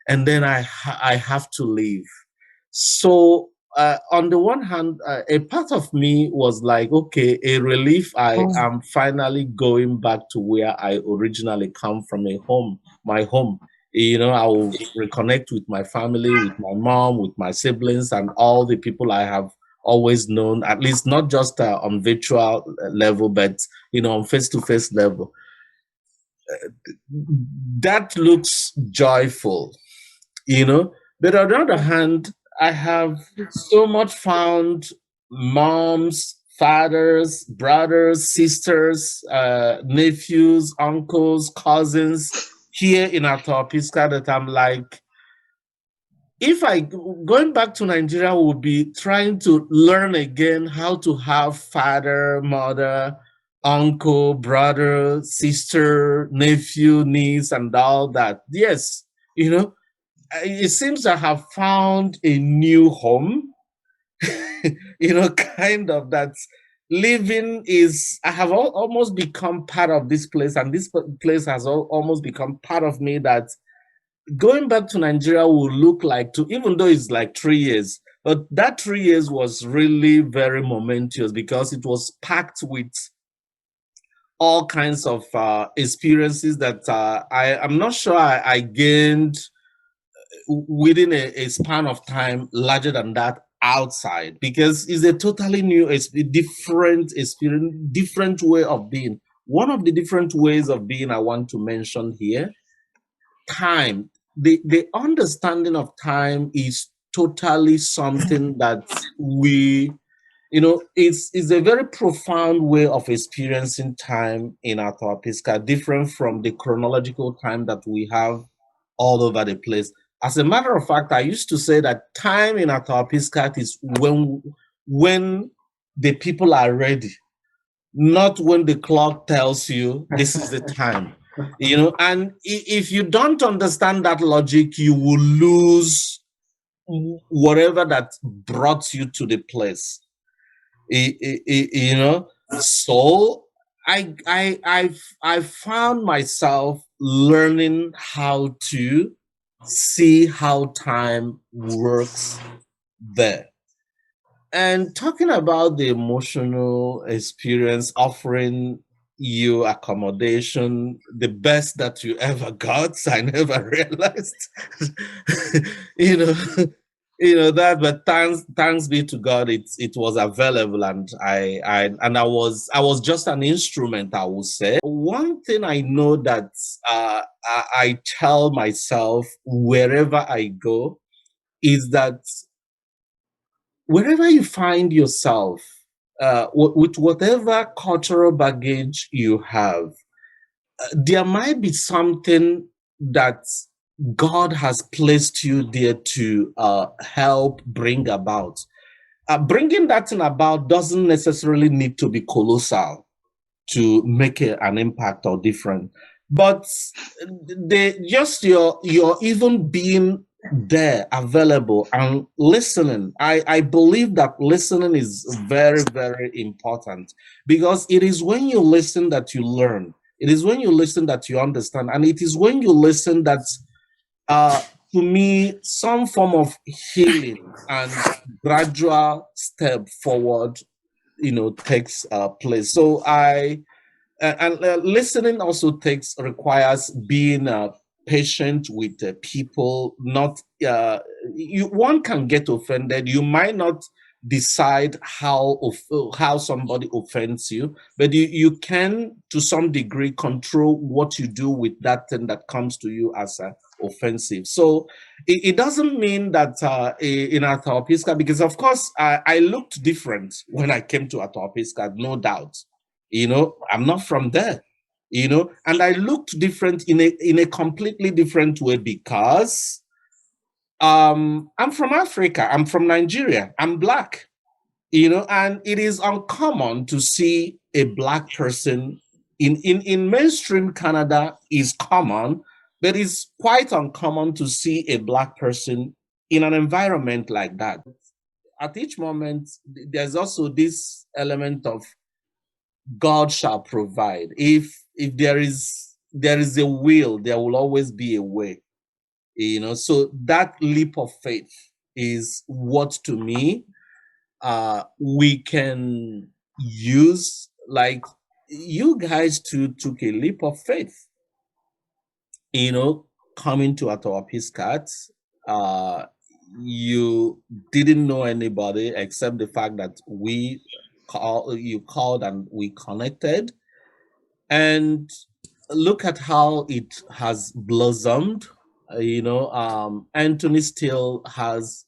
And then I have to leave. So on the one hand, a part of me was like, okay, a relief. I am finally going back to where I originally come from, my home. I will reconnect with my family, with my mom, with my siblings, and all the people I have always known, at least not just on virtual level, but, on face-to-face level. That looks joyful, But on the other hand, I have so much found moms, fathers, brothers, sisters, nephews, uncles, cousins here in Attawapiskat that I'm like, if going back to Nigeria would be trying to learn again how to have father, mother, uncle, brother, sister, nephew, niece, and all that. Yes, it seems I have found a new home, kind of that living is, I have almost become part of this place, and this place has almost become part of me, that going back to Nigeria will look like, even though it's like 3 years, but that 3 years was really very momentous because it was packed with all kinds of experiences that I'm not sure I gained within a span of time larger than that outside, because it's a totally new, a different experience, different way of being. One of the different ways of being I want to mention here, time. The understanding of time is totally something that it's a very profound way of experiencing time in Attawapiskat, different from the chronological time that we have all over the place. As a matter of fact, I used to say that time in Attawapiskat is when the people are ready, not when the clock tells you this is the time. And if you don't understand that logic, you will lose whatever that brought you to the place. So I found myself learning how to see how time works there. And talking about the emotional experience, offering you accommodation, the best that you ever got, I never realized, you know, that. But thanks be to God, it was available, and I was just an instrument, I would say. One thing I know that I tell myself wherever I go is that wherever you find yourself, with whatever cultural baggage you have, there might be something that God has placed you there to help bring about. Bringing that thing about doesn't necessarily need to be colossal to make an impact or different, but just your even being there, available and listening. I believe that listening is very, very important, because it is when you listen that you learn. It is when you listen that you understand, and it is when you listen that to me, some form of healing and gradual step forward, takes place. So listening also requires being patient with people. Not one can get offended. You might not decide how somebody offends you, but you can, to some degree, control what you do with that thing that comes to you as offensive. So it doesn't mean that in Attawapiskat, because of course I looked different when I came to Attawapiskat, no doubt. I'm not from there, and I looked different in a completely different way, because I'm from Africa, I'm from Nigeria, I'm Black, and it is uncommon to see a Black person in mainstream Canada is common, but it's quite uncommon to see a Black person in an environment like that. At each moment, there's also this element of God shall provide. If there is a will, there will always be a way. So that leap of faith is what, to me, we can use. Like, you guys took a leap of faith, coming to Attawapiskats. You didn't know anybody except the fact that you called and we connected, and look at how it has blossomed. Anthony still has,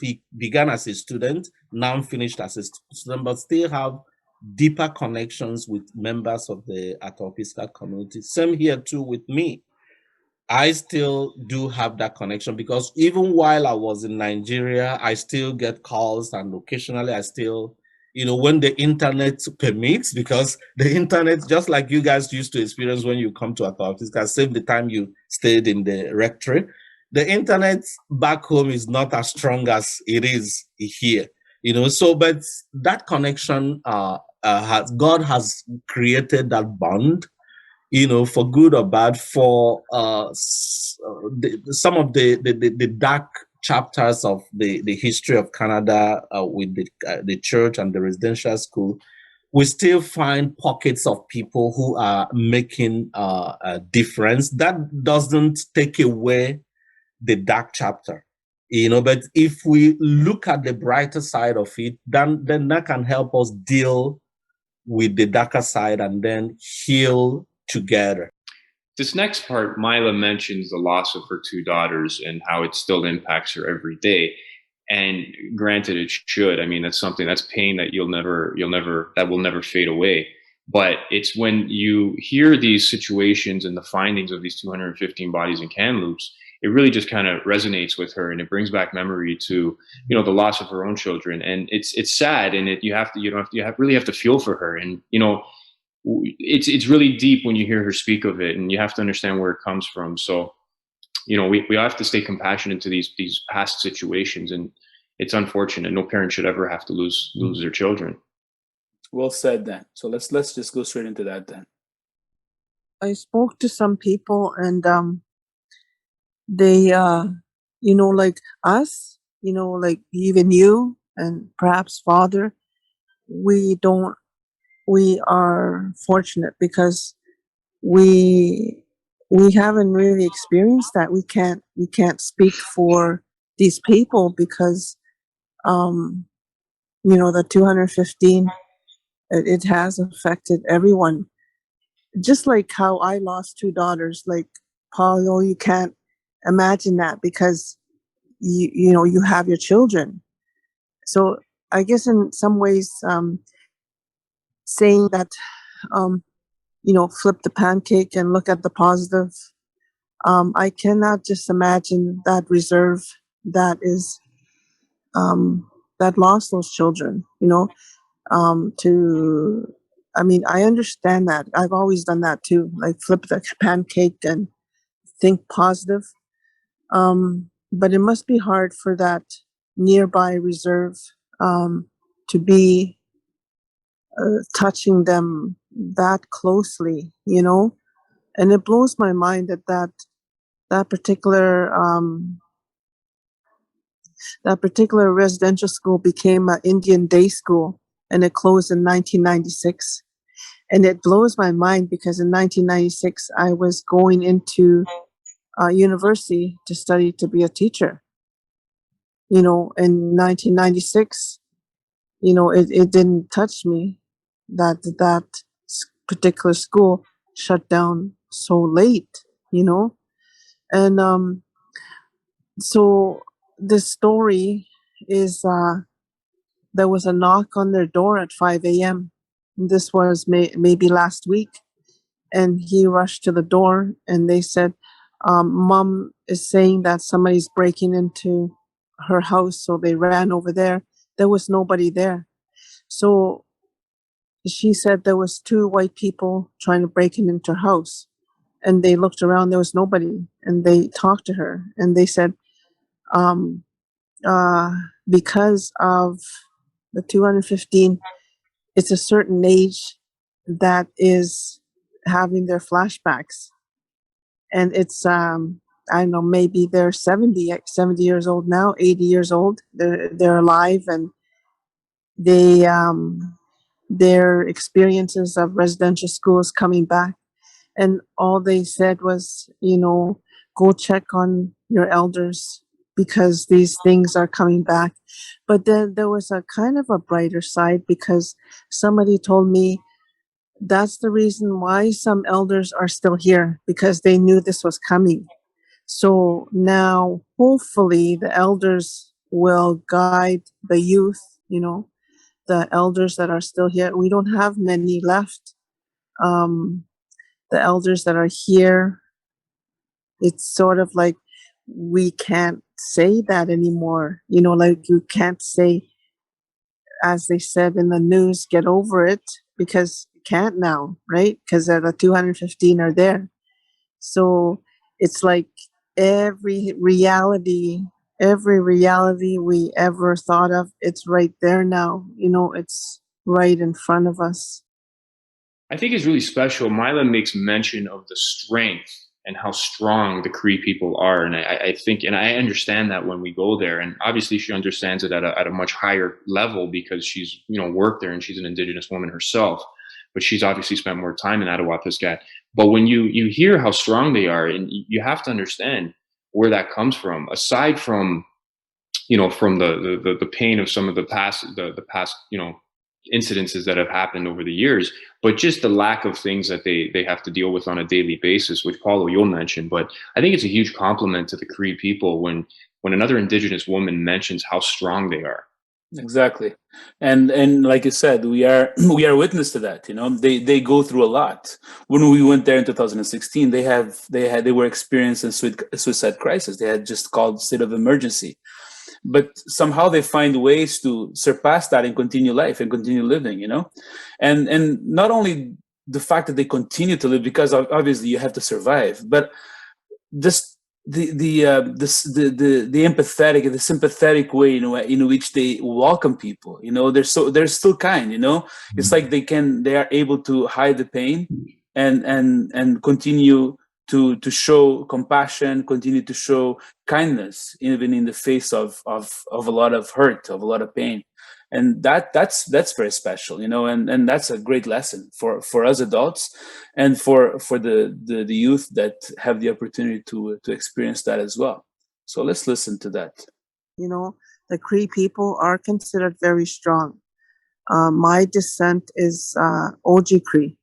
he began as a student, now finished as a student, but still have deeper connections with members of the Attawapiskat community. Same here too with me. I still do have that connection, because even while I was in Nigeria, I still get calls, and occasionally I still, when the internet permits, because the internet, just like you guys used to experience when you come to Attawapiskat, save the time you stayed in the rectory, the internet back home is not as strong as it is here, so, but that connection, God has created that bond, for good or bad, for some of the dark chapters of the history of Canada, with the church and the residential school. We still find pockets of people who are making a difference. That doesn't take away the dark chapter, but if we look at the brighter side of it, then that can help us deal with the darker side and then heal together. This next part, Mila mentions the loss of her two daughters and how it still impacts her every day. And granted, it should. I mean, that's pain that that will never fade away. But it's when you hear these situations and the findings of these 215 bodies in Kamloops, it really just kind of resonates with her, and it brings back memory to, the loss of her own children. And it's sad, and you really have to feel for her. And, it's really deep when you hear her speak of it, and you have to understand where it comes from. So, we have to stay compassionate to these past situations, and it's unfortunate. No parent should ever have to lose their children. Well said, then. So let's just go straight into that then. I spoke to some people, and they, like us, like even you and perhaps Father, we don't, we are fortunate because we we haven't really experienced that. We can't speak for these people because the 215, it has affected everyone. Just like how I lost two daughters, like Paulo, you can't imagine that because you have your children. So I guess in some ways, saying that, um, flip the pancake and look at the positive. I cannot just imagine that reserve that is, that lost those children. To I mean, I understand that. I've always done that too, like flip the pancake and think positive. But it must be hard for that nearby reserve, to be touching them that closely, and it blows my mind that particular that particular residential school became an Indian day school, and it closed in 1996. And it blows my mind because in 1996 I was going into university to study to be a teacher. In 1996, it didn't touch me that particular school shut down so late. And so this story is, there was a knock on their door at 5 a.m. This was maybe last week, and he rushed to the door, and they said, Mom is saying that somebody's breaking into her house, so they ran over there. There was nobody there. So she said there was two white people trying to break into her house, and they looked around, there was nobody, and they talked to her, and they said, um, because of the 215, it's a certain age that is having their flashbacks. And it's, I don't know, maybe they're 70 years old now, 80 years old. They're alive, and they, their experiences of residential schools coming back. And all they said was, go check on your elders because these things are coming back. But then there was a kind of a brighter side because somebody told me that's the reason why some elders are still here, because they knew this was coming. So now hopefully the elders will guide the youth, the elders that are still here. We don't have many left. The elders that are here, it's sort of like we can't say that anymore. Like you can't say, as they said in the news, get over it, because you can't now, right? Because the 215 are there. So it's like every reality we ever thought of, it's right there now. It's right in front of us. I think it's really special. Mila makes mention of the strength and how strong the Cree people are. And I think, and I understand that when we go there, and obviously she understands it at a much higher level because she's, worked there and she's an Indigenous woman herself, but she's obviously spent more time in Attawapiskat. But when you hear how strong they are, and you have to understand where that comes from, aside from, from the pain of some of the past, incidences that have happened over the years, but just the lack of things that they have to deal with on a daily basis, which Paulo, you'll mention. But I think it's a huge compliment to the Cree people when another Indigenous woman mentions how strong they are. Exactly. And like you said, we are witness to that. They go through a lot. When we went there in 2016, they were experiencing a suicide crisis. They had just called state of emergency. But somehow they find ways to surpass that and continue life and continue living, and not only the fact that they continue to live, because obviously you have to survive, but just the empathetic and the sympathetic way in which they welcome people. They're still kind. It's like they are able to hide the pain and continue to show compassion, continue to show kindness, even in the face of a lot of hurt, of a lot of pain. And that's very special, and that's a great lesson for us adults, and for the youth that have the opportunity to experience that as well. So let's listen to that. The Cree people are considered very strong. My descent is OG Cree.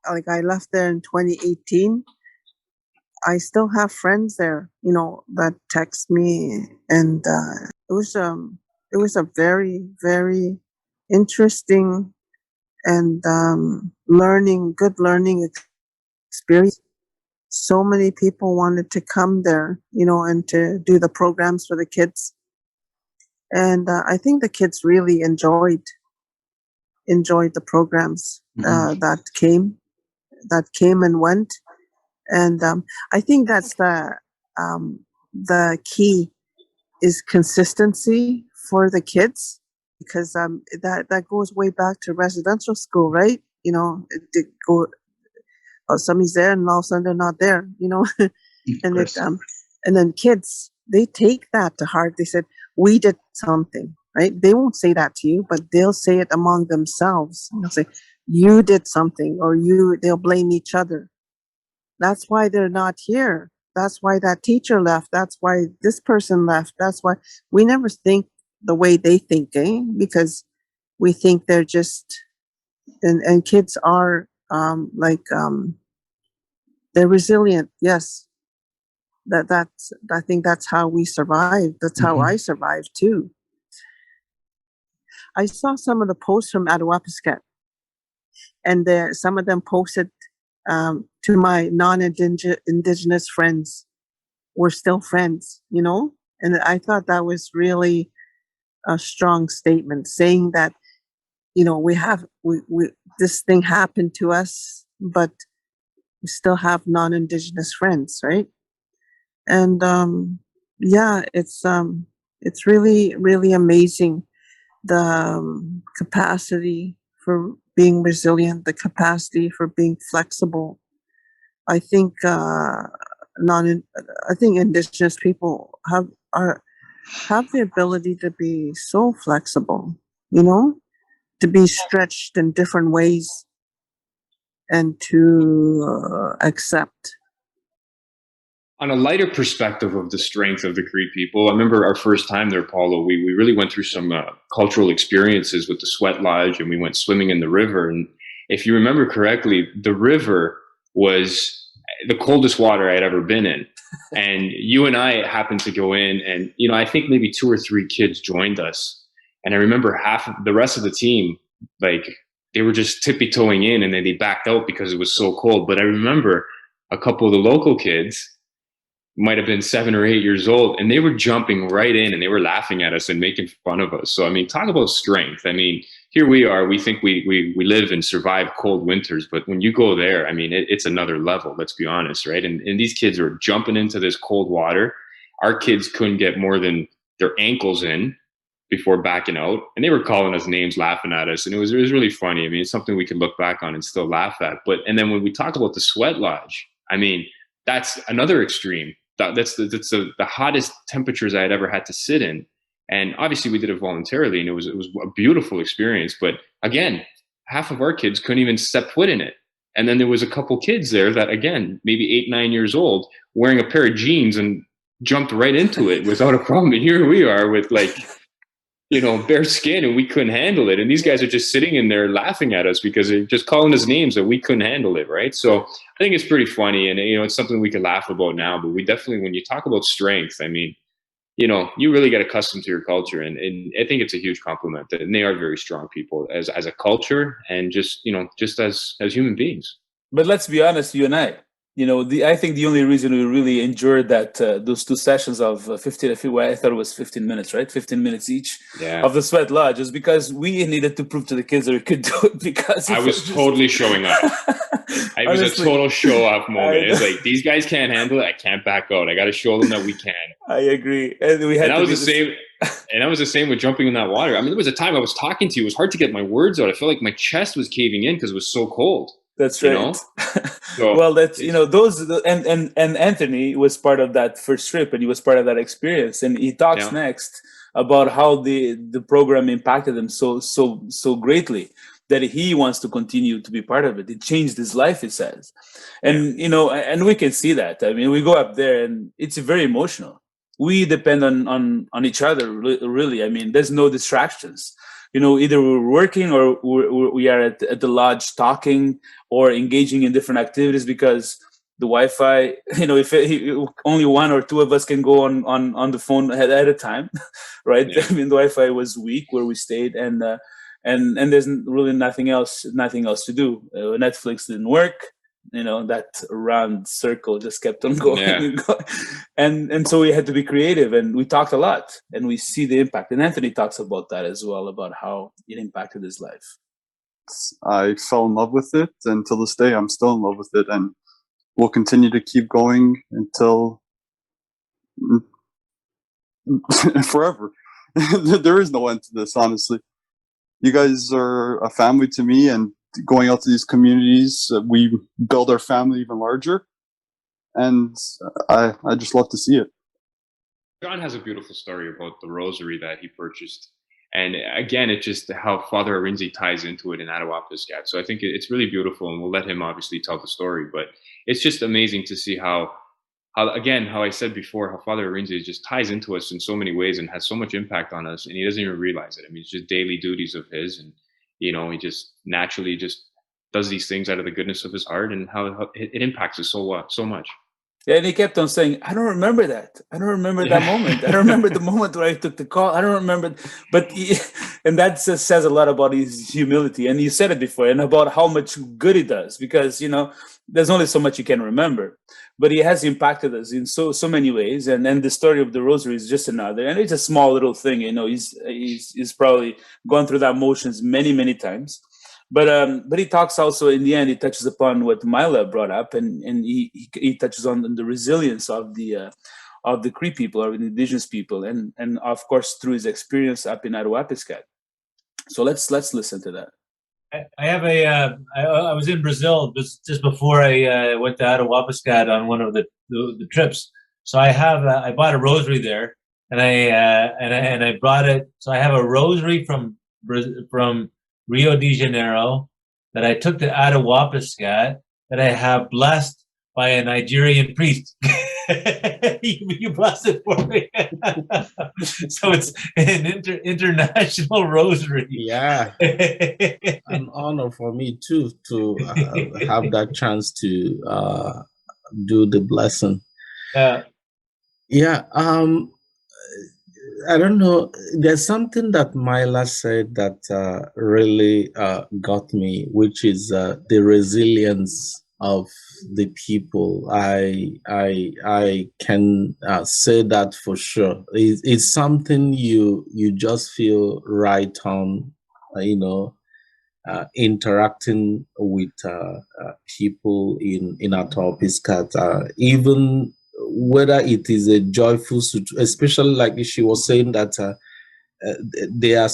Like, I left there in 2018. I still have friends there, that text me, and it was a very, very interesting and good learning experience. So many people wanted to come there, and to do the programs for the kids, and I think the kids really enjoyed the programs that came and went. And I think that's the key is consistency for the kids, because that goes way back to residential school, right? It go, somebody's there and all of a sudden they're not there, and then kids, they take that to heart. They said, we did something, right? They won't say that to you, but they'll say it among themselves. They'll say, you did something, or they'll blame each other. That's why they're not here. That's why that teacher left. That's why this person left. That's why we never think the way they think, because we think they're just, and kids are they're resilient. Yes. I think that's how we survive. That's how I survived too. I saw some of the posts from Attawapiskat, and some of them posted to my non-Indigenous friends. We're still friends, and I thought that was really a strong statement, saying that, we this thing happened to us, but we still have non-Indigenous friends, right? And it's really, really amazing, the capacity for being resilient, the capacity for being flexible. I think Indigenous people have the ability to be so flexible, to be stretched in different ways, and to accept. On a lighter perspective of the strength of the Cree people, I remember our first time there, Paulo, we really went through some cultural experiences with the Sweat Lodge, and we went swimming in the river. And if you remember correctly, the river was the coldest water I had ever been in. And you and I happened to go in, and, I think maybe 2 or 3 kids joined us. And I remember the rest of the team, they were just tippy-toeing in, and then they backed out because it was so cold. But I remember a couple of the local kids, might have been 7 or 8 years old, and they were jumping right in, and they were laughing at us and making fun of us. So, I mean, talk about strength. I mean, here we are, we think we live and survive cold winters, but when you go there, I mean, it's another level, let's be honest, right? And these kids were jumping into this cold water. Our kids couldn't get more than their ankles in before backing out, and they were calling us names, laughing at us, and it was really funny. I mean, it's something we can look back on and still laugh at. And then when we talk about the Sweat Lodge, I mean, that's another extreme. That's the hottest temperatures I had ever had to sit in. And obviously we did it voluntarily, and it was a beautiful experience. But again, half of our kids couldn't even step foot in it. And then there was a couple kids there that, again, maybe 8, 9 years old, wearing a pair of jeans and jumped right into it without a problem. And here we are with bare skin, and we couldn't handle it. And these guys are just sitting in there laughing at us because they're just calling us names that we couldn't handle it, right? So I think it's pretty funny, and it's something we can laugh about now. But we definitely, when you talk about strength, I mean, you really get accustomed to your culture, and I think it's a huge compliment. And they are very strong people as a culture, and just as human beings. But let's be honest, you and I. I think the only reason we really endured that those 2 sessions of 15, I thought it was 15 minutes, right? 15 minutes each of the Sweat Lodge is because we needed to prove to the kids that we could do it, because I was totally showing up. It was a total show-off moment. It's like, these guys can't handle it. I can't back out. I got to show them that we can. I agree. And that was the same. And that was the same with jumping in that water. I mean, there was a time I was talking to you. It was hard to get my words out. I felt like my chest was caving in because it was so cold. That's you right. know? So Well, that's it's, those and Anthony was part of that first trip, and he was part of that experience, and he talks yeah, next about how the program impacted him so greatly that he wants to continue to be part of it. It changed his life, he says, yeah, and and we can see that. I mean, we go up there, and it's very emotional. We depend on each other, really. I mean, there's no distractions. Either we're working or we are at the lodge talking or engaging in different activities, because the Wi-Fi, if only one or two of us can go on the phone at a time, right? yeah. I mean, the Wi-Fi was weak where we stayed, and there's really nothing else to do. Netflix didn't work. That round circle just kept on going Yeah. and going. And so we had to be creative, and we talked a lot, and we see the impact. And Anthony talks about that as well, about how it impacted his life. I fell in love with it, and till this day, I'm still in love with it, and we'll continue to keep going until forever. There is no end to this, honestly. You guys are a family to me, and going out to these communities, we build our family even larger, and I just love to see it. John has a beautiful story about the rosary that he purchased. And again, it's just how Father Arinze ties into it in Attawapiskats. So I think it's really beautiful, and we'll let him obviously tell the story. But it's just amazing to see how I said before, how Father Arinze just ties into us in so many ways and has so much impact on us, and he doesn't even realize it. I mean, it's just daily duties of his, and he just naturally just does these things out of the goodness of his heart, and how it impacts us so much. Yeah, and he kept on saying, "I don't remember that. I don't remember that Yeah. moment. I don't remember the moment where I took the call. I don't remember." But and that says a lot about his humility. And you said it before, and about how much good he does, because there's only so much you can remember. But he has impacted us in so many ways. And the story of the rosary is just another. And it's a small little thing. He's probably gone through that motions many times. But he talks also, in the end, he touches upon what Mila brought up, and he touches on the resilience of the Cree people, or the indigenous people, and of course through his experience up in Attawapiskat. So let's listen to that. I have I was in Brazil just before I went to Attawapiskat on one of the trips. So I bought a rosary there, and I brought it. So I have a rosary from Rio de Janeiro that I took to Attawapiskat, that I have blessed by a Nigerian priest. You blessed it for me. So it's an international rosary. Yeah, an honor for me too to have that chance to do the blessing. Yeah. I don't know. There's something that Mila said that really got me, which is the resilience of the people. I can say that for sure. It's something you just feel right on, interacting with people in Attawapiskat, even whether it is a joyful, especially like she was saying that they are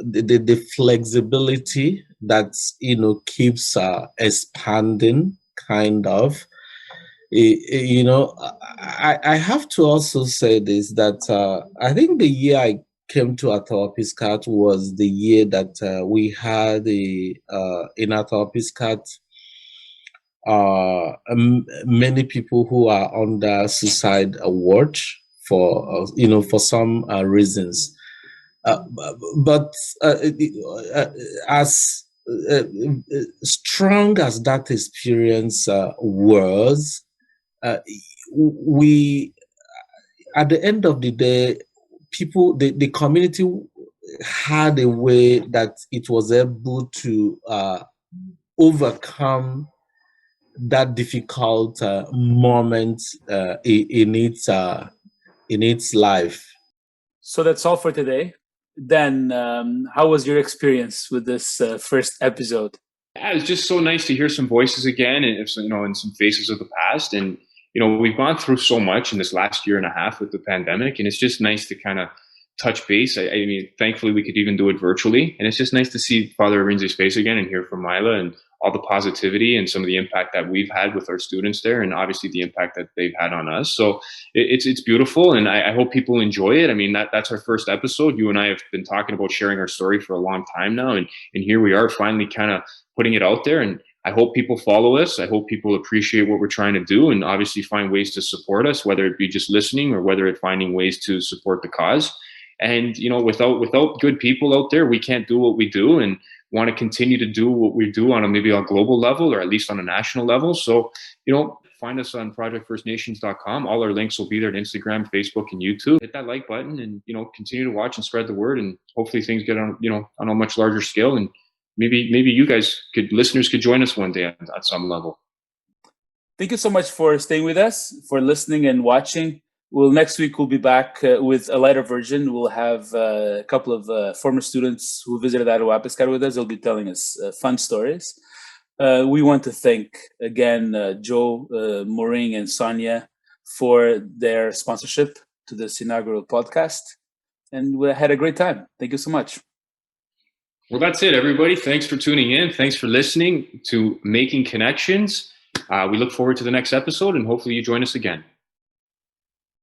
the flexibility that keeps expanding, kind of. I have to also say this, that I think the year I came to Attawapiskat was the year that we had in Attawapiskat many people who are under suicide watch for for some reasons, but as strong as that experience was, we, at the end of the day, the community had a way that it was able to overcome that difficult moment in its life. So that's all for today. Then, how was your experience with this first episode? Yeah, it's just so nice to hear some voices again, and and some faces of the past. And we've gone through so much in this last year and a half with the pandemic, and it's just nice to kind of touch base. I mean, thankfully we could even do it virtually, and it's just nice to see Father Arinze's face again and hear from Mila and all the positivity and some of the impact that we've had with our students there, and obviously the impact that they've had on us. So it's beautiful, and I hope people enjoy it. I mean, that's our first episode. You and I have been talking about sharing our story for a long time now, and here we are finally kind of putting it out there. And I hope people follow us. I hope people appreciate what we're trying to do, and obviously find ways to support us, whether it be just listening or whether it finding ways to support the cause. And without good people out there, we can't do what we do, and want to continue to do what we do on a global level, or at least on a national level. So, find us on projectfirstnations.com. All our links will be there to Instagram, Facebook, and YouTube. Hit that like button, and continue to watch and spread the word, and hopefully things get on on a much larger scale, and maybe you guys listeners could join us one day at some level. Thank you so much for staying with us, for listening and watching. Next week we'll be back with a lighter version. We'll have a couple of former students who visited Attawapiskat with us. They'll be telling us fun stories. We want to thank again Joe, Maureen, and Sonia for their sponsorship to this inaugural podcast, and we had a great time. Thank you so much. Well, that's it, everybody. Thanks for tuning in. Thanks for listening to Making Connections. We look forward to the next episode, and hopefully you join us again.